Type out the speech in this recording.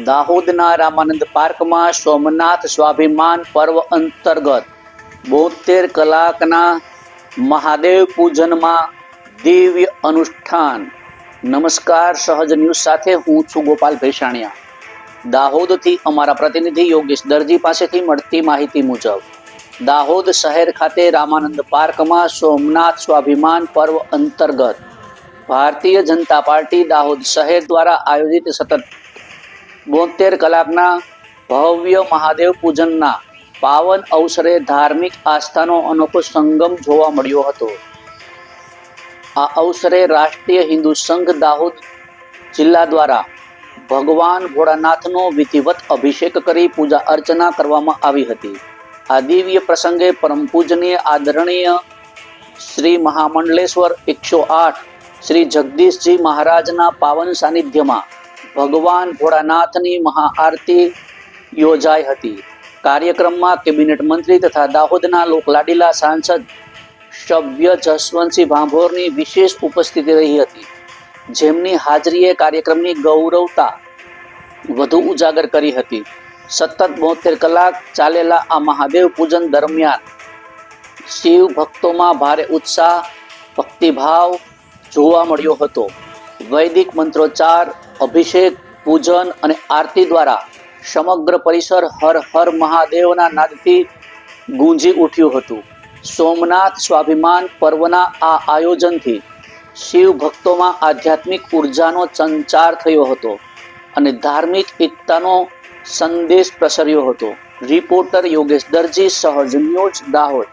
દાહોદના રામાનંદ પાર્કમાં સોમનાથ સ્વાભિમાન પર્વ અંતર્ગત 72 કલાકના મહાદેવ પૂજનમાં દિવ્ય અનુષ્ઠાન। નમસ્કાર, સહજ ન્યૂઝ સાથે હું છું ગોપાલ ભેસાણિયા। દાહોદથી અમારા પ્રતિનિધિ યોગેશ દરજી પાસેથી મળતી માહિતી મુજબ દાહોદ શહેર ખાતે રામાનંદ પાર્કમાં સોમનાથ સ્વાભિમાન પર્વ અંતર્ગત ભારતીય જનતા પાર્ટી દાહોદ શહેર દ્વારા આયોજિત સતત 72 કલાકના ભવ્ય મહાદેવ પૂજનના પાવન અવસરે ધાર્મિક આસ્થાનો અનોખો સંગમ જોવા મળ્યો હતો। આ અવસરે રાષ્ટ્રીય હિન્દુ સંઘ દાહોદ જિલ્લા દ્વારા ભગવાન ભોળાનાથનો વિધિવત અભિષેક કરી પૂજા અર્ચના કરવામાં આવી હતી। આ દિવ્ય પ્રસંગે પરમ પૂજનીય આદરણીય શ્રી મહામંડલેશ્વર 108 શ્રી જગદીશજી મહારાજના પાવન સાનિધ્યમાં ભગવાન ભોળાનાથની મહાઆરતી યોજાઈ હતી। કાર્યક્રમમાં કેબિનેટ મંત્રી તથા દાહોદના લોકલાડીલા સાંસદ સભ્ય જસવંતસિંહ ભાભોરની વિશેષ ઉપસ્થિતિ રહી હતી, જેમની હાજરીએ કાર્યક્રમની ગૌરવતા વધુ ઉજાગર કરી હતી। સતત 72 કલાક ચાલેલા આ મહાદેવ પૂજન દરમિયાન શિવ ભક્તોમાં ભારે ઉત્સાહ, ભક્તિભાવ જોવા મળ્યો હતો। વૈદિક મંત્રોચ્ચાર, અભિષેક, પૂજન અને આરતી દ્વારા સમગ્ર પરિસર હર હર મહાદેવના નાદથી ગુંજી ઉઠ્યું હતું। સોમનાથ સ્વાભિમાન પર્વના આ આયોજનથી શિવ ભક્તોમાં આધ્યાત્મિક ઉર્જાનો સંચાર થયો હતો અને ધાર્મિક એકતાનો સંદેશ પ્રસર્યો હતો। રિપોર્ટર યોગેશ દરજી, સહજ ન્યૂઝ, દાહોદ।